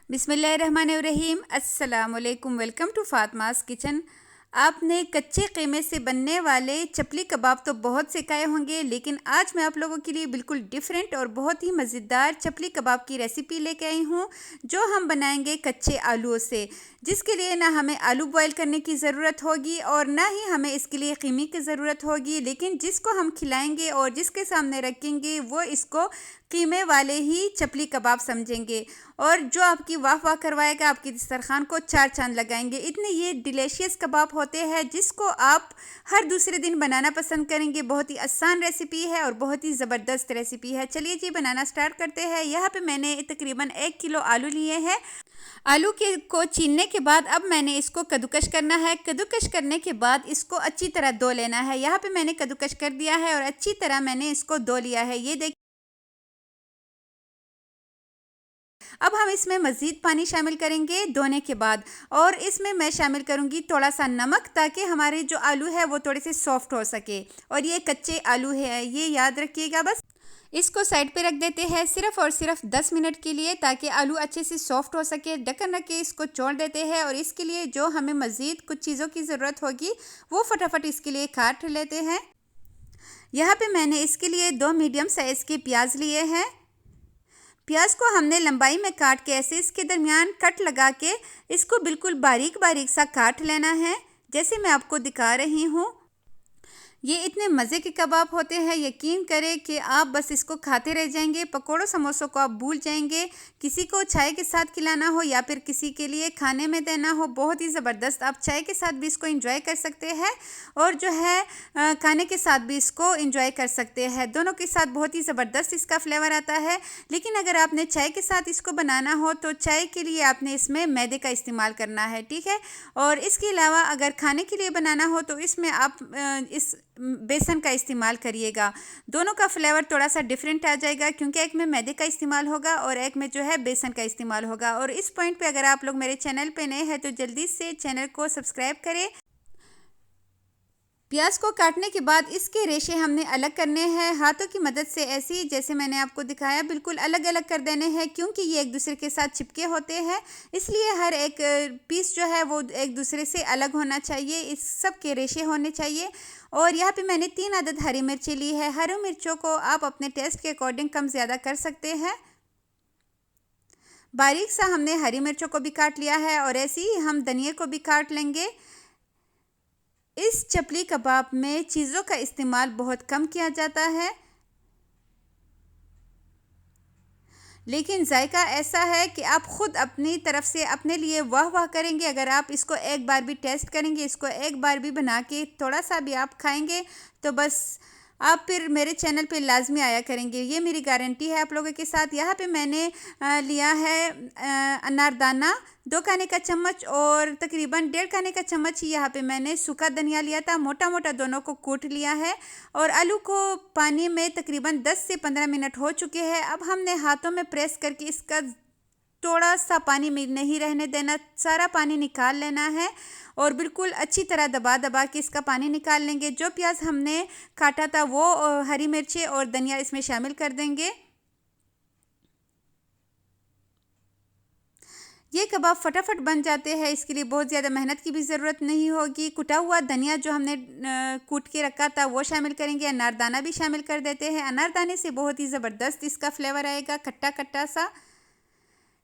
बिस्मिल्लाहिर्रहमानिर्रहीम। अस्सलामुअलैकुम। Welcome to Fatima's kitchen. आपने कच्चे कीमे से बनने वाले चपली कबाब तो बहुत से खाए होंगे, लेकिन आज मैं आप लोगों के लिए बिल्कुल डिफरेंट और बहुत ही मज़ेदार चपली कबाब की रेसिपी लेके आई हूँ, जो हम बनाएंगे कच्चे आलूओं से। जिसके लिए ना हमें आलू बॉयल करने की ज़रूरत होगी और ना ही हमें इसके लिए कीमे की ज़रूरत होगी, लेकिन जिसको हम खिलाएंगे और जिसके सामने रखेंगे वो इसको कीमे वाले ही चपली कबाब समझेंगे और जो आपकी वाह वाह करवाएगा, आपकी दस्तरखान को चार चांद लगाएंगे। इतने ये डिलीशियस कबाब होते हैं जिसको आप हर दूसरे दिन बनाना पसंद करेंगे। बहुत ही आसान रेसिपी है और बहुत ही ज़बरदस्त रेसिपी है। चलिए जी बनाना स्टार्ट करते हैं। यहाँ पे मैंने तकरीबन 1 किलो आलू लिए हैं। आलू के को छीलने के बाद अब मैंने इसको कद्दूकश करना है। कद्दूकश करने के बाद इसको अच्छी तरह धो लेना है। यहाँ पे मैंने कद्दूकश कर दिया है और अच्छी तरह मैंने इसको धो लिया है। ये देखिए, अब हम इसमें मज़ीद पानी शामिल करेंगे धोने के बाद, और इसमें मैं शामिल करूंगी थोड़ा सा नमक, ताकि हमारे जो आलू है वो थोड़े से सॉफ्ट हो सके। और ये कच्चे आलू है, ये याद रखिएगा। बस इसको साइड पे रख देते हैं सिर्फ और सिर्फ 10 मिनट के लिए, ताकि आलू अच्छे से सॉफ्ट हो सके। ढक्कन रख के इसको छोड़ देते हैं और इसके लिए जो हमें मज़ीद कुछ चीज़ों की ज़रूरत होगी वो फटाफट इसके लिए काट लेते हैं। यहाँ पे मैंने इसके लिए 2 मीडियम साइज़ के प्याज लिए हैं। प्याज को हमने लंबाई में काट के ऐसे इसके दरमियान कट लगा के इसको बिल्कुल बारीक बारीक सा काट लेना है, जैसे मैं आपको दिखा रही हूँ। ये इतने मज़े के कबाब होते हैं, यकीन करें कि आप बस इसको खाते रह जाएंगे। पकोड़ों समोसों को आप भूल जाएंगे। किसी को चाय के साथ खिलाना हो या फिर किसी के लिए खाने में देना हो, बहुत ही ज़बरदस्त। आप चाय के साथ भी इसको एंजॉय कर सकते हैं और जो है खाने के साथ भी इसको एंजॉय कर सकते हैं। दोनों के साथ बहुत ही ज़बरदस्त इसका फ्लेवर आता है। लेकिन अगर आपने चाय के साथ इसको बनाना हो तो चाय के लिए आपने इसमें मैदे का इस्तेमाल करना है, ठीक है। और इसके अलावा अगर खाने के लिए बनाना हो तो इसमें आप इस बेसन का इस्तेमाल करिएगा। दोनों का फ्लेवर थोड़ा सा डिफरेंट आ जाएगा, क्योंकि एक में मैदे का इस्तेमाल होगा और एक में जो है बेसन का इस्तेमाल होगा। और इस पॉइंट पे अगर आप लोग मेरे चैनल पे नए हैं तो जल्दी से चैनल को सब्सक्राइब करें। प्याज को काटने के बाद इसके रेशे हमने अलग करने हैं हाथों की मदद से, ऐसे ही जैसे मैंने आपको दिखाया बिल्कुल अलग अलग कर देने हैं, क्योंकि ये एक दूसरे के साथ चिपके होते हैं। इसलिए हर एक पीस जो है वो एक दूसरे से अलग होना चाहिए, इस सब के रेशे होने चाहिए। और यहाँ पे मैंने 3 अदद हरी मिर्ची ली है। हरी मिर्चों को आप अपने टेस्ट के अकॉर्डिंग कम ज़्यादा कर सकते हैं। बारीक सा हमने हरी मिर्चों को भी काट लिया है और ऐसे ही हम धनिया को भी काट लेंगे। इस चपली कबाब में चीज़ों का इस्तेमाल बहुत कम किया जाता है, लेकिन जायका ऐसा है कि आप ख़ुद अपनी तरफ से अपने लिए वाह वाह करेंगे अगर आप इसको एक बार भी टेस्ट करेंगे। इसको एक बार भी बना के थोड़ा सा भी आप खाएंगे तो बस आप फिर मेरे चैनल पे लाजमी आया करेंगे, ये मेरी गारंटी है आप लोगों के साथ। यहाँ पे मैंने लिया है अनारदाना 2 खाने का चम्मच और तकरीबन 1.5 खाने का चम्मच ही यहाँ पे मैंने सूखा धनिया लिया था। मोटा मोटा दोनों को कूट लिया है और आलू को पानी में तकरीबन 10 से 15 मिनट हो चुके हैं। अब हमने हाथों में प्रेस करके इसका थोड़ा सा पानी में नहीं रहने देना, सारा पानी निकाल लेना है और बिल्कुल अच्छी तरह दबा दबा के इसका पानी निकाल लेंगे। जो प्याज हमने काटा था वो हरी मिर्ची और धनिया इसमें शामिल कर देंगे। ये कबाब फटाफट बन जाते हैं, इसके लिए बहुत ज़्यादा मेहनत की भी ज़रूरत नहीं होगी। कुटा हुआ धनिया जो हमने कूट के रखा था वो शामिल करेंगे। अनारदाना भी शामिल कर देते हैं। अनारदाने से बहुत ही ज़बरदस्त इसका फ्लेवर आएगा, खट्टा खट्टा सा।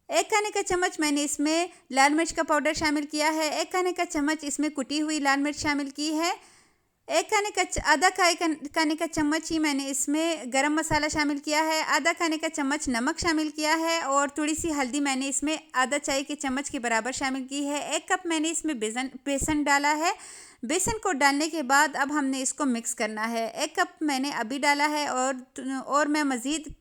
1 खाने का चम्मच मैंने इसमें लाल मिर्च का पाउडर शामिल किया है। 1 खाने का चम्मच इसमें कुटी हुई लाल मिर्च शामिल की है। आधा खाने का चम्मच ही मैंने इसमें गरम मसाला शामिल किया है। आधा खाने का चम्मच नमक शामिल किया है और थोड़ी सी हल्दी मैंने इसमें आधा चाय के चम्मच के बराबर शामिल की है। 1 कप मैंने इसमें बेसन डाला है। बेसन को डालने के बाद अब हमने इसको मिक्स करना है। 1 कप मैंने अभी डाला है और मैं मज़ीद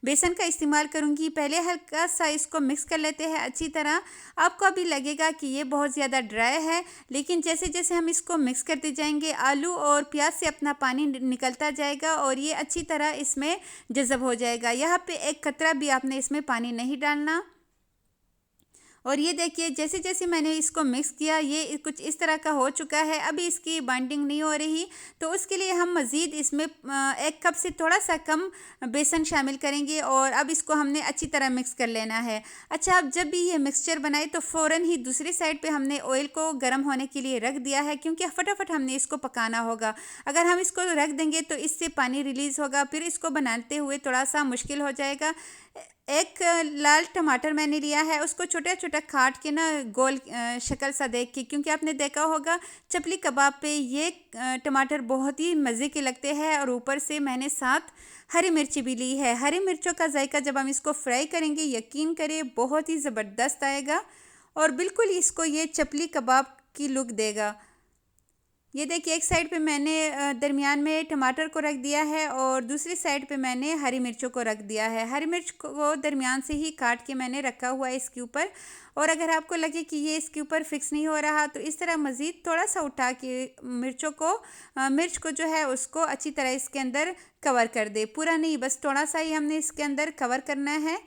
बेसन का इस्तेमाल करूंगी। पहले हल्का सा इसको मिक्स कर लेते हैं अच्छी तरह। आपको अभी लगेगा कि ये बहुत ज़्यादा ड्राई है, लेकिन जैसे जैसे हम इसको मिक्स करते जाएंगे आलू और प्याज से अपना पानी निकलता जाएगा और ये अच्छी तरह इसमें जज़ब हो जाएगा। यहाँ पे एक कतरा भी आपने इसमें पानी नहीं डालना और ये देखिए जैसे जैसे मैंने इसको मिक्स किया ये कुछ इस तरह का हो चुका है। अभी इसकी बाइंडिंग नहीं हो रही, तो उसके लिए हम मज़ीद इसमें 1 कप से थोड़ा सा कम बेसन शामिल करेंगे और अब इसको हमने अच्छी तरह मिक्स कर लेना है। अच्छा, अब जब भी ये मिक्सचर बनाए तो फ़ौरन ही दूसरी साइड पे हमने ऑयल को गर्म होने के लिए रख दिया है, क्योंकि फटाफट हमने इसको पकाना होगा। अगर हम इसको रख देंगे तो इससे पानी रिलीज़ होगा, फिर इसको बनाते हुए थोड़ा सा मुश्किल हो जाएगा। एक लाल टमाटर मैंने लिया है, उसको छोटा छोटा काट के ना गोल शक्ल सा देख के, क्योंकि आपने देखा होगा चपली कबाब पे ये टमाटर बहुत ही मज़े के लगते हैं। और ऊपर से मैंने साथ हरी मिर्ची भी ली है। हरी मिर्चों का जायका जब हम इसको फ्राई करेंगे यकीन करें बहुत ही ज़बरदस्त आएगा और बिल्कुल इसको ये चपली कबाब की लुक देगा। ये देखिए एक साइड पे मैंने दरमियान में टमाटर को रख दिया है और दूसरी साइड पे मैंने हरी मिर्चों को रख दिया है। हरी मिर्च को दरमियान से ही काट के मैंने रखा हुआ है इसके ऊपर। और अगर आपको लगे कि ये इसके ऊपर फिक्स नहीं हो रहा तो इस तरह मज़ीद थोड़ा सा उठा के मिर्च को जो है उसको अच्छी तरह इसके अंदर कवर कर दे। पूरा नहीं, बस थोड़ा सा ही हमने इसके अंदर कवर करना है।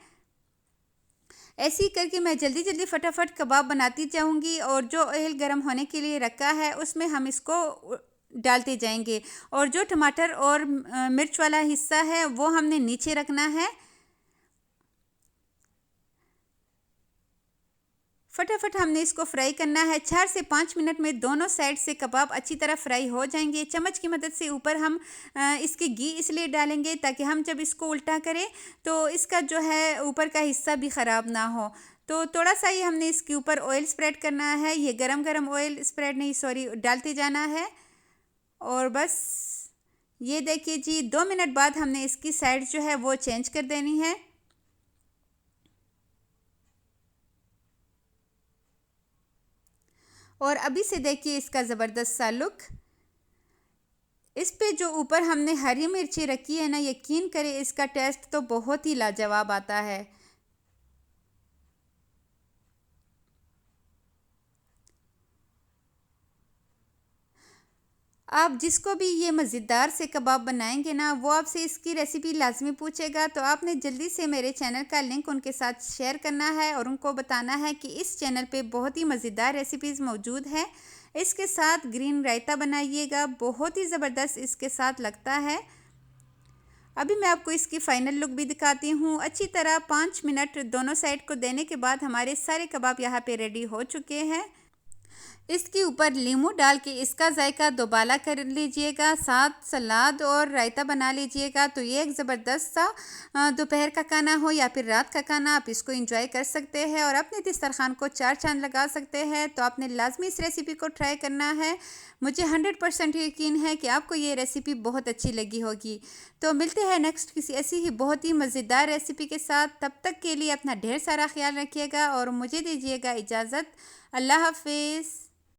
ऐसे ही करके मैं जल्दी जल्दी फटाफट कबाब बनाती जाऊंगी और जो ऑयल गर्म होने के लिए रखा है उसमें हम इसको डालते जाएंगे। और जो टमाटर और मिर्च वाला हिस्सा है वो हमने नीचे रखना है। फटाफट हमने इसको फ्राई करना है। 4 से 5 मिनट में दोनों साइड से कबाब अच्छी तरह फ्राई हो जाएंगे। चम्मच की मदद से ऊपर हम इसके घी इसलिए डालेंगे ताकि हम जब इसको उल्टा करें तो इसका जो है ऊपर का हिस्सा भी ख़राब ना हो। तो थोड़ा सा ही हमने इसके ऊपर ऑयल स्प्रेड करना है। ये गरम गरम ऑयल स्प्रेड नहीं, सॉरी, डालते जाना है। और बस ये देखिए जी 2 मिनट बाद हमने इसकी साइड जो है वो चेंज कर देनी है। और अभी से देखिए इसका ज़बरदस्त सा लुक। इस पे जो ऊपर हमने हरी मिर्ची रखी है ना, यकीन करें इसका टेस्ट तो बहुत ही लाजवाब आता है। आप जिसको भी ये मज़ेदार से कबाब बनाएंगे ना वो आपसे इसकी रेसिपी लाजमी पूछेगा, तो आपने जल्दी से मेरे चैनल का लिंक उनके साथ शेयर करना है और उनको बताना है कि इस चैनल पे बहुत ही मज़ेदार रेसिपीज़ मौजूद हैं। इसके साथ ग्रीन रायता बनाइएगा, बहुत ही ज़बरदस्त इसके साथ लगता है। अभी मैं आपको इसकी फ़ाइनल लुक भी दिखाती हूँ। अच्छी तरह 5 मिनट दोनों साइड को देने के बाद हमारे सारे कबाब यहाँ पे रेडी हो चुके हैं। इसके ऊपर नींबू डाल के इसका जायका दोबाला कर लीजिएगा, साथ सलाद और रायता बना लीजिएगा। तो ये एक ज़बरदस्त सा दोपहर का खाना हो या फिर रात का खाना, आप इसको एंजॉय कर सकते हैं और अपने दस्तरखान को 4 चांद लगा सकते हैं। तो आपने लाजमी इस रेसिपी को ट्राई करना है। मुझे 100% यकीन है कि आपको ये रेसिपी बहुत अच्छी लगी होगी। तो मिलते हैं नेक्स्ट किसी ऐसी ही बहुत ही मज़ेदार रेसिपी के साथ। तब तक के लिए अपना ढेर सारा ख्याल रखिएगा और मुझे दीजिएगा इजाज़त। अल्लाह हाफिज़।